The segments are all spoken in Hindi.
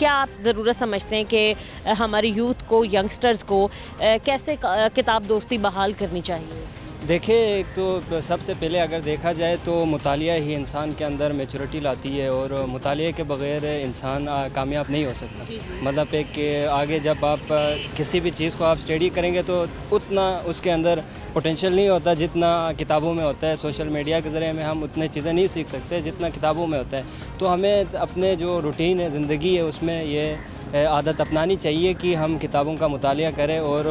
क्या आप ज़रूरत समझते हैं कि हमारे यूथ को, यंगस्टर्स को कैसे किताब दोस्ती बहाल करनी चाहिए? देखिए, एक तो सबसे पहले अगर देखा जाए तो मुतालिया ही इंसान के अंदर मैच्योरिटी लाती है, और मुतालिया के बग़ैर इंसान कामयाब नहीं हो सकता। मतलब एक कि आगे जब आप किसी भी चीज़ को आप स्टडी करेंगे तो उतना उसके अंदर पोटेंशियल नहीं होता जितना किताबों में होता है। सोशल मीडिया के ज़रिए में हम उतने चीज़ें नहीं सीख सकते जितना किताबों में होता है। तो हमें अपने जो रूटीन है, ज़िंदगी है, उसमें ये आदत अपनानी चाहिए कि हम किताबों का मुतालिया करें, और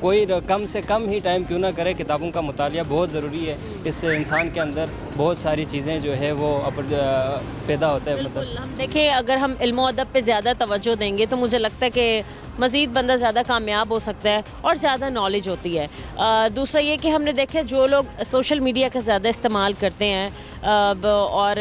कोई कम से कम ही टाइम क्यों ना करें, किताबों का मुतालिया बहुत ज़रूरी है। इससे इंसान के अंदर बहुत सारी चीज़ें जो है वो पैदा होता है। बिल्कुल, हम देखें अगर हम इल्म अदब पे ज़्यादा तवज्जो देंगे तो मुझे लगता है कि मज़ीद बंदा ज़्यादा कामयाब हो सकता है और ज़्यादा नॉलेज होती है। दूसरा ये कि हमने देखा जो लोग सोशल मीडिया का ज़्यादा इस्तेमाल करते हैं और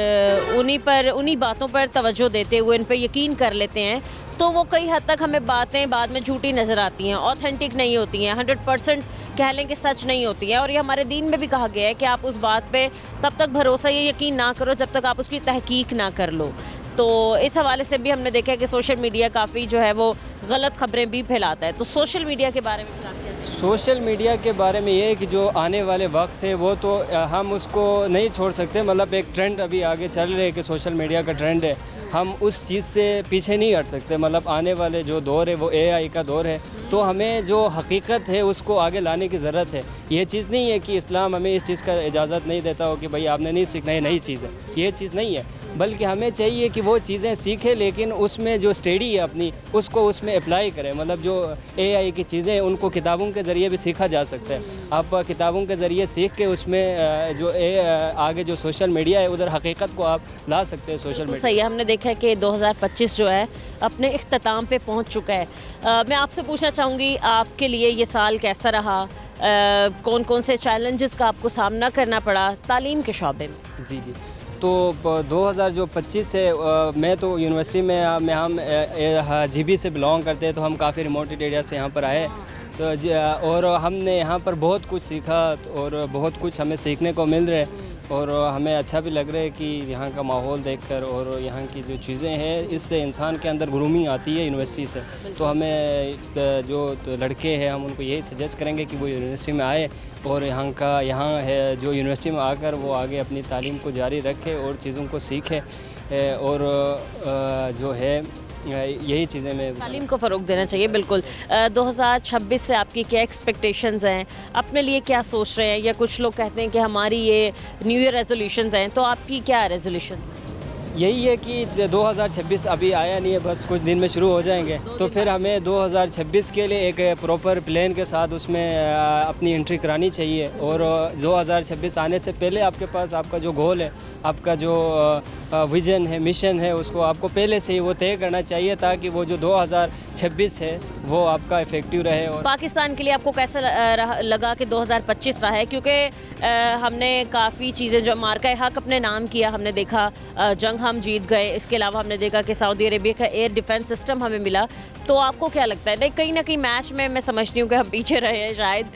उन्हीं बातों पर तवज्जो देते हुए उन पर यकीन कर लेते हैं, तो वो कई हद तक हमें बातें बाद में झूठी नज़र आती हैं, ऑथेंटिक नहीं होती हैं, 100% कह लें कि सच नहीं होती है। और ये हमारे दीन में भी कहा गया है कि आप उस बात पे तब तक भरोसा या यकीन ना करो जब तक आप उसकी तहकीक ना कर लो। तो इस हवाले से भी हमने देखा है कि सोशल मीडिया काफ़ी जो है वो गलत खबरें भी फैलाता है। तो सोशल मीडिया के बारे में क्या कहते हैं? सोशल मीडिया के बारे में ये है कि जो आने वाले वक्त है वो तो हम उसको नहीं छोड़ सकते। मतलब एक ट्रेंड अभी आगे चल रहा है कि सोशल मीडिया का ट्रेंड है, हम उस चीज़ से पीछे नहीं हट सकते। मतलब आने वाले जो दौर है वो एआई का दौर है, तो हमें जो हकीकत है उसको आगे लाने की ज़रूरत है। ये चीज़ नहीं है कि इस्लाम हमें इस चीज़ का इजाज़त नहीं देता हो कि भाई आपने नहीं सीखना, ये नई चीज़ है, ये चीज़ नहीं है। बल्कि हमें चाहिए कि वो चीज़ें सीखें, लेकिन उसमें जो स्टडी है अपनी उसको उसमें अप्लाई करें। मतलब जो एआई की चीज़ें हैं उनको किताबों के ज़रिए भी सीखा जा सकता है। आप किताबों के ज़रिए सीख के उसमें जो आगे जो सोशल मीडिया है उधर हकीकत को आप ला सकते हैं। सोशल मीडिया सही है, हमने देखा है कि 2025 जो है अपने इख्तिताम पे पहुंच चुका है। मैं आपसे पूछना चाहूँगी आपके लिए ये साल कैसा रहा? कौन कौन से चैलेंजेस का आपको सामना करना पड़ा तालीम के शोबे में? जी जी, तो 2025 से मैं तो यूनिवर्सिटी में हम जीबी से बिलोंग करते हैं, तो हम काफ़ी रिमोटेड एरिया से यहाँ पर आए। तो और हमने यहाँ पर बहुत कुछ सीखा और बहुत कुछ हमें सीखने को मिल रहा है, और हमें अच्छा भी लग रहा है कि यहाँ का माहौल देखकर और यहाँ की जो चीज़ें हैं इससे इंसान के अंदर ग्रूमिंग आती है यूनिवर्सिटी से। तो हमें जो लड़के हैं हम उनको यही सजेस्ट करेंगे कि वो यूनिवर्सिटी में आए और यहाँ है जो यूनिवर्सिटी में आकर वो आगे अपनी तालीम को जारी रखें और चीज़ों को सीखें, और जो है यही चीज़ें मैं तालीम को फ़रोग देना चाहिए। बिल्कुल। 2026 से आपकी क्या एक्सपेक्टेशंस हैं? अपने लिए क्या सोच रहे हैं? या कुछ लोग कहते हैं कि हमारी ये न्यू ईयर रेजोल्यूशंस हैं, तो आपकी क्या रेजोल्यूशन है? यही है कि 2026 अभी आया नहीं है, बस कुछ दिन में शुरू हो जाएंगे। तो फिर हमें 2026 के लिए एक प्रॉपर प्लान के साथ उसमें अपनी एंट्री करानी चाहिए, और 2026 आने से पहले आपके पास आपका जो गोल है, आपका जो विज़न है, मिशन है, उसको आपको पहले से ही वो तय करना चाहिए, ताकि वो जो 2026 है वो आपका इफ़ेक्टिव रहे। और पाकिस्तान के लिए आपको कैसा लगा कि 2025 रहा है? क्योंकि हमने काफ़ी चीज़ें जो मार्का हक अपने नाम किया, हमने देखा जंग हम जीत गए, इसके अलावा हमने देखा कि सऊदी अरेबिया का एयर डिफेंस सिस्टम हमें मिला। तो आपको क्या लगता है? नहीं, कहीं ना कहीं मैच में मैं समझती हूँ कि हम पीछे रहे हैं शायद,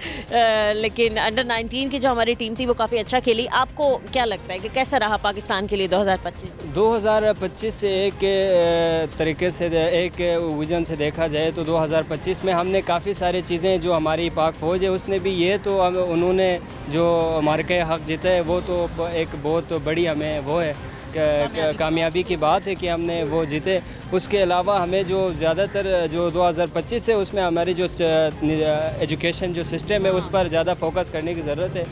लेकिन अंडर 19 की जो हमारी टीम थी वो काफ़ी अच्छा खेली। आपको क्या लगता है कि कैसा रहा पाकिस्तान के लिए 2025 से एक तरीके से एक विजन से देखा जाए तो 2025 में हमने काफ़ी सारी चीज़ें जो हमारी पाक फ़ौज है उसने भी ये तो उन्होंने जो मार्के हक जीता है वो तो एक बहुत बड़ी हमें वो है कामयाबी की बात है कि हमने वो जीते। उसके अलावा हमें जो ज़्यादातर जो 2025 है उसमें हमारी जो एजुकेशन जो सिस्टम है उस पर ज़्यादा फोकस करने की ज़रूरत है।